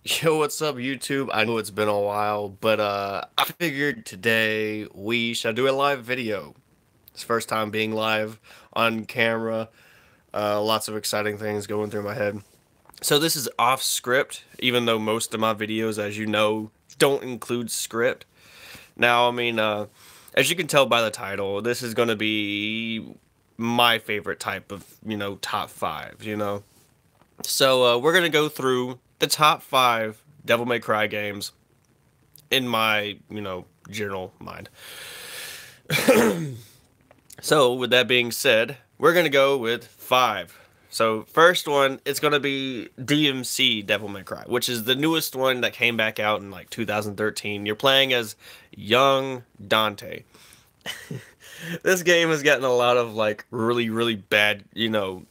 Yo, what's up, YouTube? I know it's been a while, but I figured today we shall do a live video. It's first time being live on camera. Lots of exciting things going through my head. So this is off script, even though most of my videos, as you know, don't include script. Now, as you can tell by the title, this is going to be my favorite type of, top five. So we're gonna go through the top five Devil May Cry games in my, general mind. So with that being said, we're gonna go with five. So first one, it's gonna be DMC Devil May Cry, which is the newest one that came back out in like 2013. You're playing as young Dante. This game has gotten a lot of like really, really bad,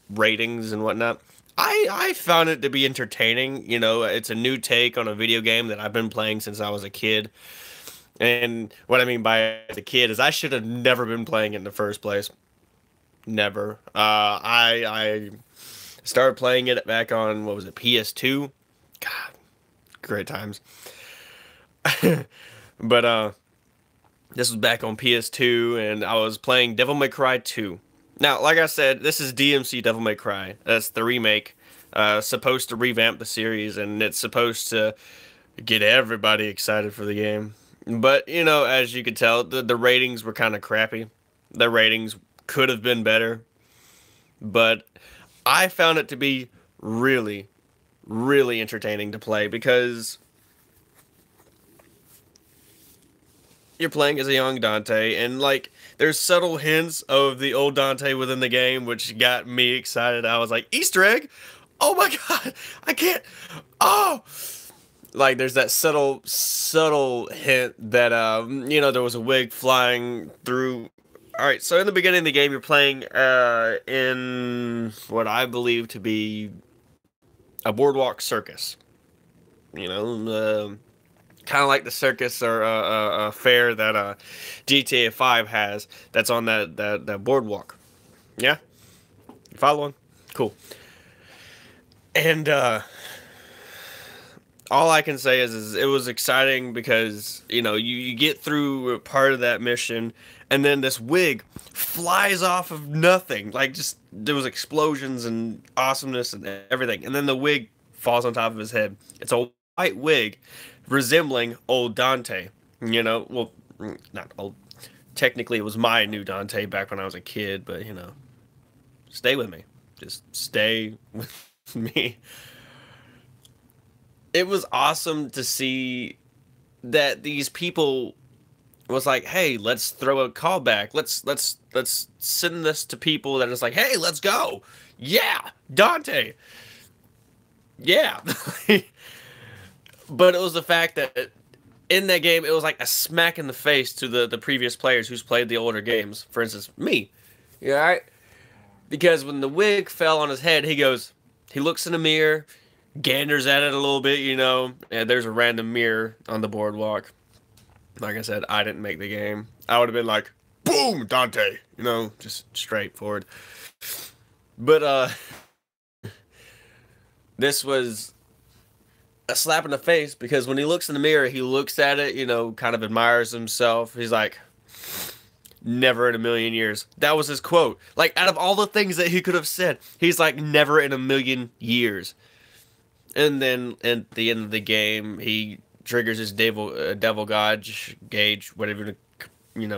ratings and whatnot. I found it to be entertaining. It's a new take on a video game that I've been playing since I was a kid. And what I mean by the kid is I should have never been playing it in the first place. Never. I started playing it back on, what was it, PS2? God, great times. But this was back on PS2, and I was playing Devil May Cry 2. Now, like I said, this is DMC Devil May Cry. That's the remake. Supposed to revamp the series, and it's supposed to get everybody excited for the game. But, as you could tell, the ratings were kind of crappy. The ratings could have been better. But I found it to be really, really entertaining to play because you're playing as a young Dante, and like there's subtle hints of the old Dante within the game, which got me excited. I was like, Easter egg! Oh my god, I can't. Oh, like there's that subtle hint that there was a wig flying through. All right, so in the beginning of the game, you're playing in what I believe to be a boardwalk circus. You know, kind of like the circus or fair that GTA 5 has that's on that boardwalk. Yeah? You following? Cool. And all I can say is it was exciting because, you get through part of that mission and then this wig flies off of nothing. Like, just, there was explosions and awesomeness and everything. And then the wig falls on top of his head. It's a white wig resembling old Dante. Well, not old. Technically, it was my new Dante back when I was a kid, but, stay with me. Just stay with me. It was awesome to see that these people was like, hey, let's throw a callback. Let's send this to people that is like, hey, let's go. Yeah, Dante. Yeah. But it was the fact that in that game, it was like a smack in the face to the previous players who's played the older games. For instance, me. Yeah, right? Because when the wig fell on his head, he looks in the mirror, ganders at it a little bit, and there's a random mirror on the boardwalk. Like I said, I didn't make the game. I would have been like, boom, Dante, just straightforward. But this was a slap in the face because when he looks in the mirror, he looks at it, kind of admires himself. He's like, never in a million years. That was his quote. Like, out of all the things that he could have said, he's like, never in a million years. And then at the end of the game, he triggers his devil gauge, whatever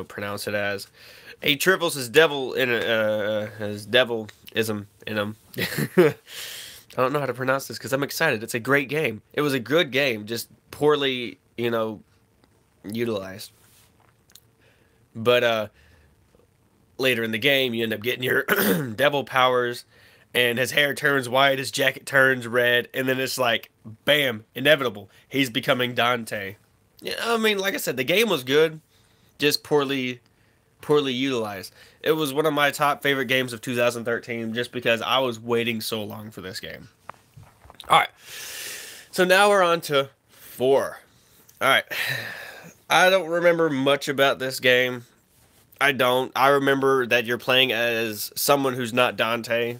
pronounce it as. He triples his his devilism in him. I don't know how to pronounce this because I'm excited. It's a great game. It was a good game, just poorly, utilized. But later in the game, you end up getting your devil powers, and his hair turns white, his jacket turns red, and then it's like, bam, inevitable. He's becoming Dante. Yeah, like I said, the game was good, just poorly utilized. It was one of my top favorite games of 2013 just because I was waiting so long for this game. All right. So now we're on to 4. All right. I don't remember much about this game. I don't. I remember that you're playing as someone who's not Dante.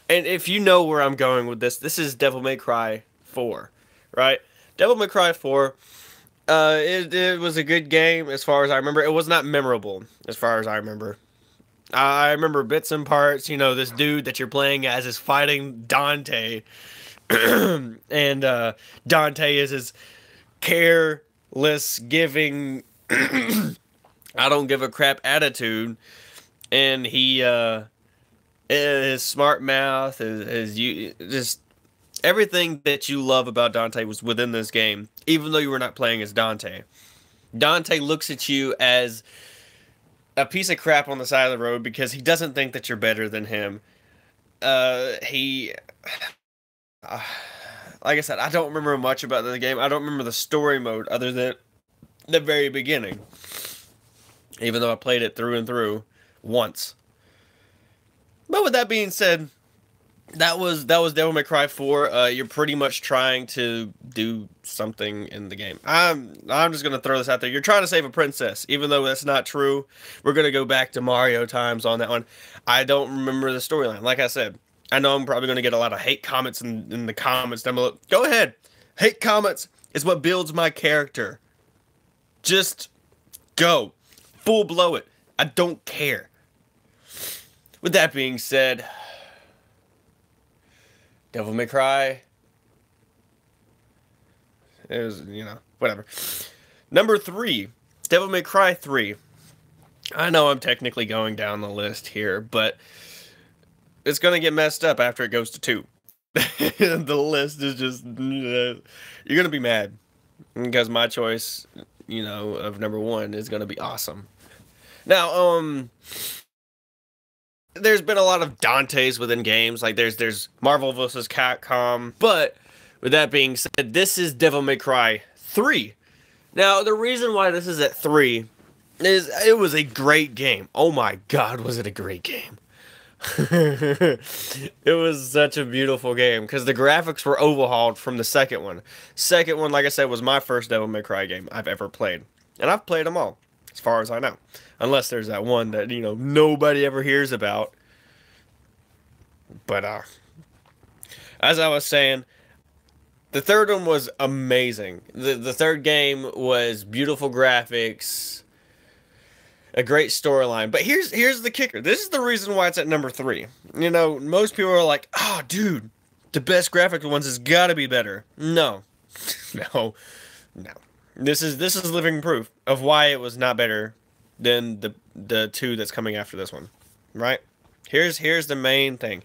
And if you know where I'm going with this, this is Devil May Cry 4, right? Devil May Cry 4. It was a good game as far as I remember. It was not memorable as far as I remember. I remember bits and parts. You know, this dude that you're playing as is fighting Dante, and Dante is his careless, giving, I don't give a crap attitude, and his smart mouth, just everything that you love about Dante was within this game, even though you were not playing as Dante. Dante looks at you as a piece of crap on the side of the road because he doesn't think that you're better than him. He, like I said, I don't remember much about the game. I don't remember the story mode other than the very beginning, even though I played it through and through once. But with that being said, that was Devil May Cry 4. You're pretty much trying to do something in the game. I'm just gonna throw this out there. You're trying to save a princess, even though that's not true. We're gonna go back to Mario times on that one. I don't remember the storyline. Like I said, I know I'm probably gonna get a lot of hate comments in the comments down below. Go ahead. Hate comments is what builds my character. Just go. Full blow it. I don't care. With that being said, Devil May Cry. It was, whatever. Number 3, Devil May Cry 3. I know I'm technically going down the list here, but it's going to get messed up after it goes to 2. The list is just, you're going to be mad because my choice, of number 1 is going to be awesome. Now, there's been a lot of Dantes within games. Like there's Marvel vs. Capcom. But with that being said, this is Devil May Cry 3. Now, the reason why this is at 3 is it was a great game. Oh my god, was it a great game. It was such a beautiful game because the graphics were overhauled from the second one. Second one, like I said, was my first Devil May Cry game I've ever played. And I've played them all, as far as I know. Unless there's that one that, nobody ever hears about. But, as I was saying, the third one was amazing. The third game was beautiful graphics, a great storyline. But here's the kicker. This is the reason why it's at number 3. Most people are like, oh, dude, the best graphic ones has got to be better. No. No. This is living proof of why it was not better than the 2 that's coming after this one, right? Here's the main thing.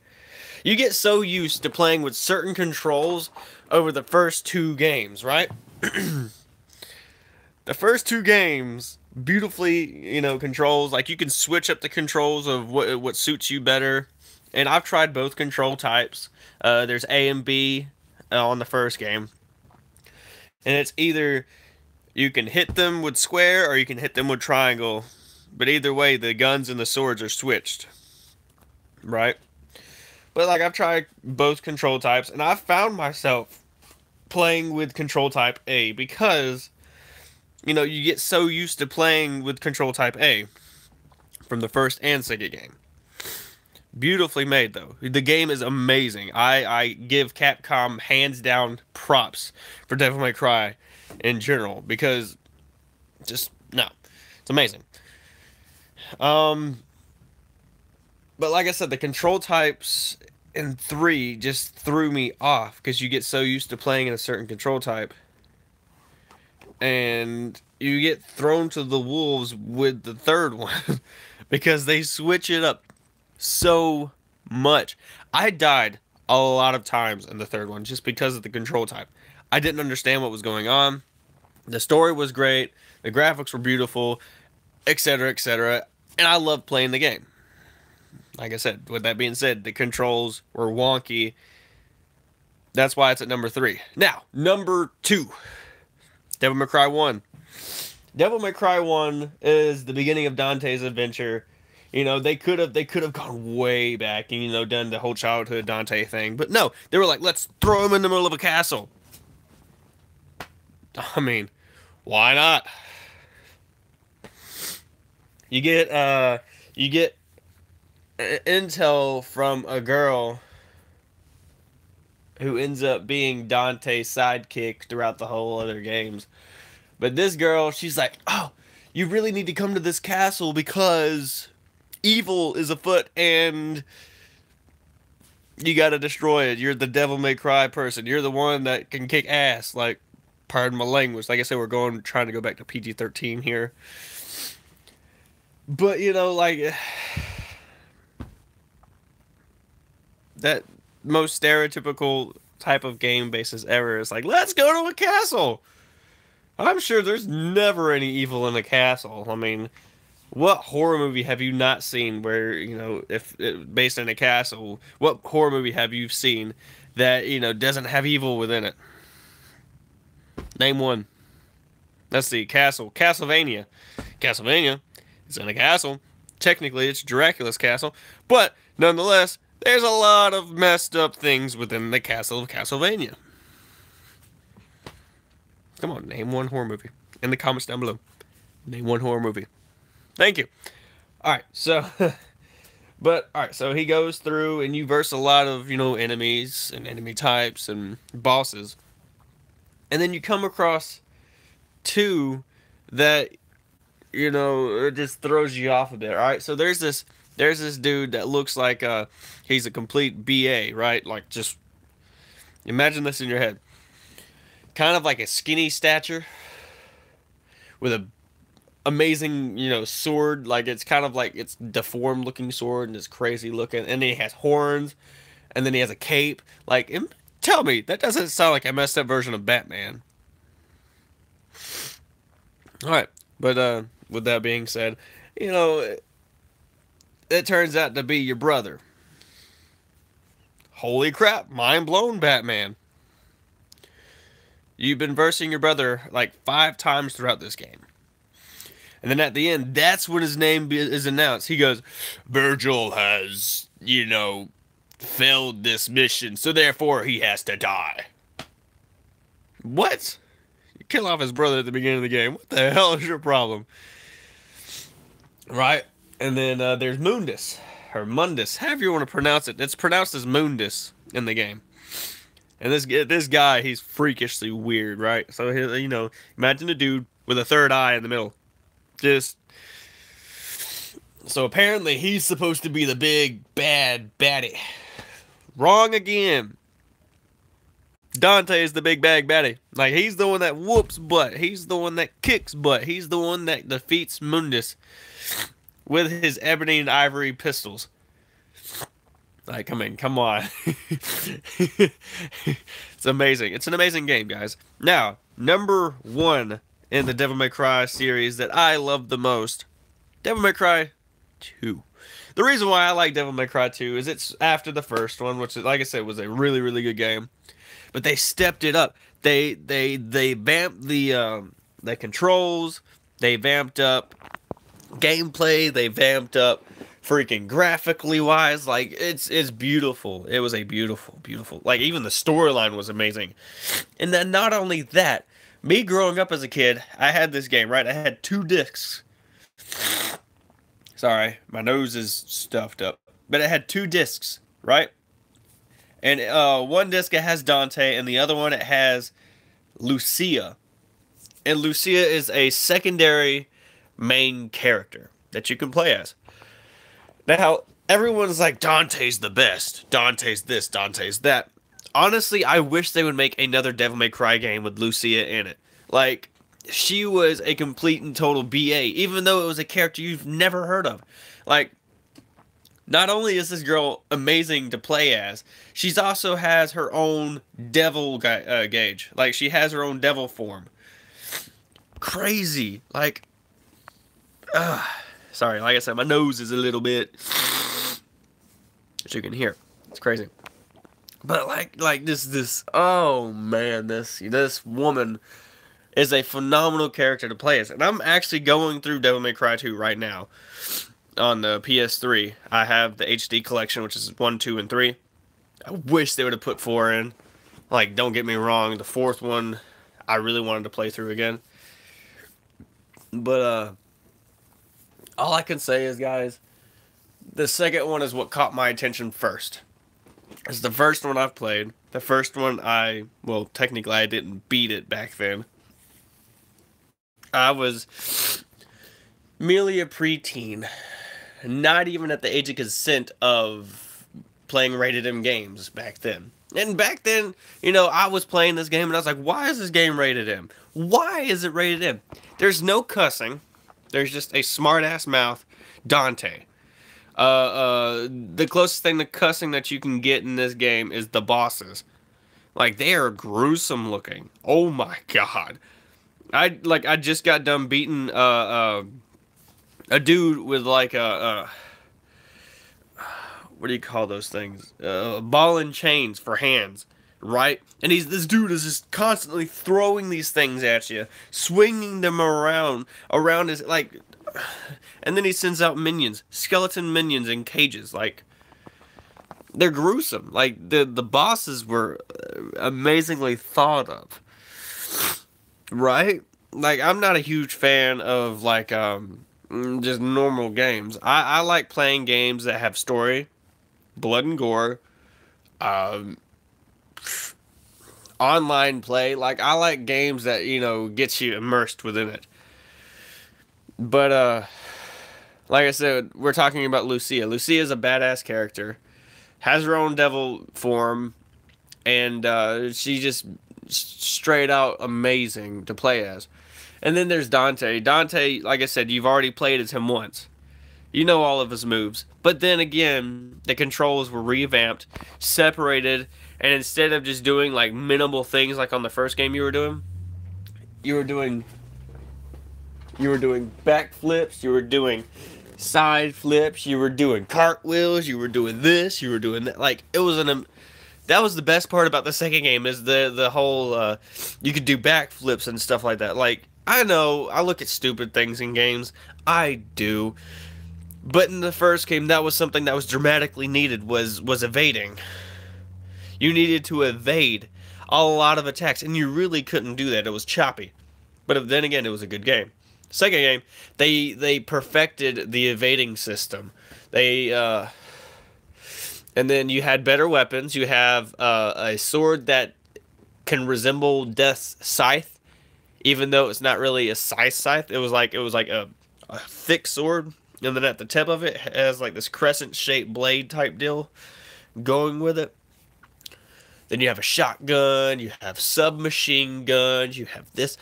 You get so used to playing with certain controls over the first 2 games, right? The first 2 games, beautifully, controls. Like, you can switch up the controls of what suits you better. And I've tried both control types. There's A and B on the first game. And it's either you can hit them with square or you can hit them with triangle. But either way, the guns and the swords are switched. Right? But, I've tried both control types, and I've found myself playing with control type A because, you get so used to playing with control type A from the first and second game. Beautifully made, though. The game is amazing. I give Capcom hands down props for Devil May Cry in general because it's amazing. But like I said, the control types in 3 just threw me off because you get so used to playing in a certain control type and you get thrown to the wolves with the third one because they switch it up so much. I died a lot of times in the third one just because of the control type. I didn't understand what was going on. The story was great, the graphics were beautiful, etc., etc., and I loved playing the game. Like I said, with that being said, the controls were wonky. That's why it's at number 3. Now, number 2, Devil May Cry 1. Devil May Cry 1 is the beginning of Dante's adventure. They could have gone way back and, done the whole childhood Dante thing. But no, they were like, let's throw him in the middle of a castle. I mean, why not? You get intel from a girl who ends up being Dante's sidekick throughout the whole other games. But this girl, she's like, "Oh, you really need to come to this castle because evil is afoot and you gotta destroy it. You're the Devil May Cry person. You're the one that can kick ass." Like, pardon my language. Like I said, we're trying to go back to PG-13 here. But you know, like that most stereotypical type of game basis ever is like, let's go to a castle. I'm sure there's never any evil in a castle. I mean, what horror movie have you not seen where, you know, based in a castle, what horror movie have you seen that, you know, doesn't have evil within it? Name one. Let's see. Castlevania. Castlevania is in a castle. Technically, it's Dracula's castle. But, nonetheless, there's a lot of messed up things within the castle of Castlevania. Come on, name one horror movie. In the comments down below. Name one horror movie. Thank you. Alright, so... Alright, so he goes through and you verse a lot of, you know, enemies and enemy types and bosses. And then you come across two that, you know, it just throws you off a bit. Alright, so there's this dude that looks like he's a complete BA, right? Like, just imagine this in your head. Kind of like a skinny stature with a amazing, you know, sword. Like, it's kind of like it's deformed looking sword and it's crazy looking. And then he has horns, and then he has a cape. Like, tell me, that doesn't sound like a messed up version of Batman. Alright, but with that being said, you know, it turns out to be your brother. Holy crap, mind blown, Batman. You've been versing your brother like 5 times throughout this game. And then at the end, that's when his name is announced. He goes, Virgil has, you know, failed this mission, so therefore he has to die. What? You kill off his brother at the beginning of the game. What the hell is your problem? Right? And then there's Mundus, or Mundus, however you want to pronounce it. It's pronounced as Mundus in the game. And this guy, he's freakishly weird, right? So, you know, imagine a dude with a third eye in the middle. So apparently he's supposed to be the big, bad baddie. Wrong again. Dante is the big bad baddie. Like, he's the one that whoops butt. He's the one that kicks butt. He's the one that defeats Mundus with his ebony and ivory pistols. Like, I mean, come on. It's amazing. It's an amazing game, guys. Now, number 1 in the Devil May Cry series that I love the most, Devil May Cry 2. The reason why I like Devil May Cry 2 is it's after the first one, which, like I said, was a really, really good game. But they stepped it up. They vamped the controls. They vamped up gameplay. They vamped up freaking graphically wise. Like, it's beautiful. It was a beautiful, like, even the storyline was amazing. And then not only that, me growing up as a kid, I had this game, right? I had 2 discs. Sorry, my nose is stuffed up. But it had 2 discs, right? And one disc it has Dante, and the other one it has Lucia. And Lucia is a secondary main character that you can play as. Now, everyone's like, Dante's the best. Dante's this, Dante's that. Honestly, I wish they would make another Devil May Cry game with Lucia in it. Like, she was a complete and total BA, even though it was a character you've never heard of. Like, not only is this girl amazing to play as, she's also has her own devil gauge. Like, she has her own devil form. Crazy. Like, sorry, like I said, my nose is a little bit, as you can hear. It's crazy. But like this, oh man, this woman is a phenomenal character to play as. And I'm actually going through Devil May Cry 2 right now on the PS3. I have the HD collection, which is 1, 2, and 3. I wish they would have put 4 in. Like, don't get me wrong, the 4th one I really wanted to play through again. But all I can say is, guys, the second one is what caught my attention first. It's the first one I've played. The first one well, technically I didn't beat it back then. I was merely a preteen, not even at the age of consent of playing rated M games back then. And back then, I was playing this game and I was like, why is this game rated M? Why is it rated M? There's no cussing. There's just a smart ass mouth, Dante. The closest thing to cussing that you can get in this game is the bosses. Like, they are gruesome looking. Oh my god. I just got done beating a dude with like a what do you call those things? Ball and chains for hands, right? And this dude is just constantly throwing these things at you, swinging them around his like, and then he sends out minions, skeleton minions in cages. Like, they're gruesome. Like, the bosses were amazingly thought of, right? Like, I'm not a huge fan of like just normal games. I like playing games that have story, blood and gore, online play. Like, I like games that, gets you immersed within it. But like I said, we're talking about Lucia. Lucia is a badass character, has her own devil form, and she just straight out amazing to play as. And then there's Dante. Dante, like I said, you've already played as him once. You know all of his moves. But then again, the controls were revamped, separated, and instead of just doing like minimal things like on the first game you were doing backflips, you were doing side flips, you were doing cartwheels, you were doing this, you were doing that. Like, it was that was the best part about the second game, is the whole you could do backflips and stuff like that. Like, I know I look at stupid things in games, I do, but in the first game that was something that was dramatically needed, was evading. You needed to evade a lot of attacks, and you really couldn't do that. It was choppy, but then again, it was a good game. Second game, they perfected the evading system. And then you had better weapons. You have a sword that can resemble Death's scythe, even though it's not really a scythe. It was like a thick sword, and then at the tip of it has like this crescent-shaped blade type deal going with it. Then you have a shotgun. You have submachine guns. You have this.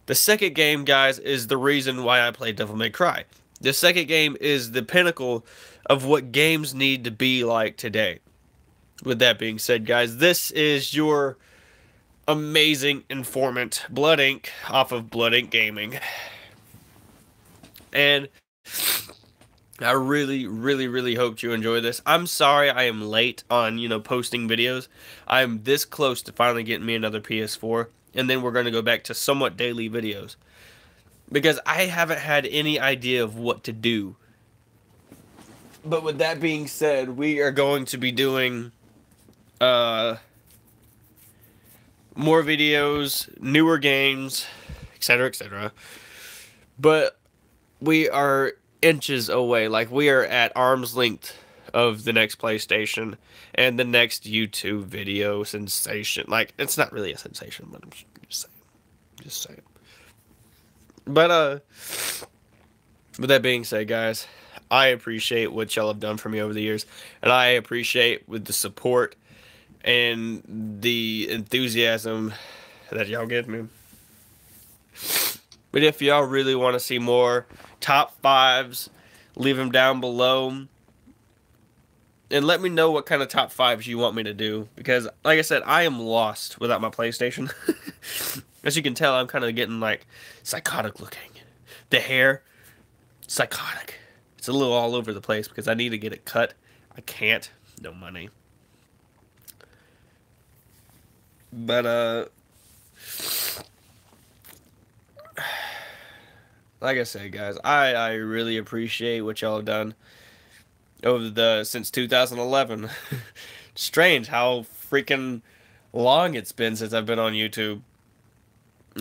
The second game, guys, is the reason why I play Devil May Cry. The second game is the pinnacle of what games need to be like today. With that being said, guys, this is your amazing informant, Blood Ink, off of Blood Ink Gaming. And I really, really, really hope you enjoy this. I'm sorry I am late on, posting videos. I'm this close to finally getting me another PS4. And then we're going to go back to somewhat daily videos, because I haven't had any idea of what to do. But with that being said, we are going to be doing more videos, newer games, etc., etc. But we are inches away. Like, we are at arm's length of the next PlayStation and the next YouTube video sensation. Like, it's not really a sensation, but I'm just saying. But with that being said, guys, I appreciate what y'all have done for me over the years, and I appreciate with the support and the enthusiasm that y'all give me. But if y'all really want to see more top 5s, leave them down below. And let me know what kind of top 5s you want me to do. Because, like I said, I am lost without my PlayStation. As you can tell, I'm kind of getting, like, psychotic looking. The hair, psychotic. It's a little all over the place because I need to get it cut. I can't. No money. But, like I said, guys, I really appreciate what y'all have done since 2011. Strange how freaking long it's been since I've been on YouTube.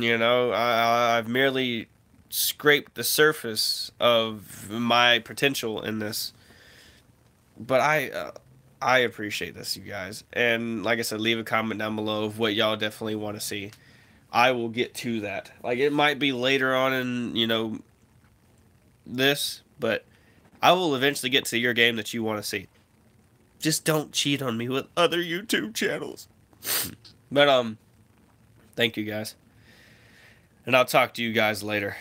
I've merely scraped the surface of my potential in this. But I appreciate this, you guys. And like I said, leave a comment down below of what y'all definitely want to see. I will get to that. Like, it might be later on in, this, but I will eventually get to your game that you want to see. Just don't cheat on me with other YouTube channels. But, thank you guys. And I'll talk to you guys later.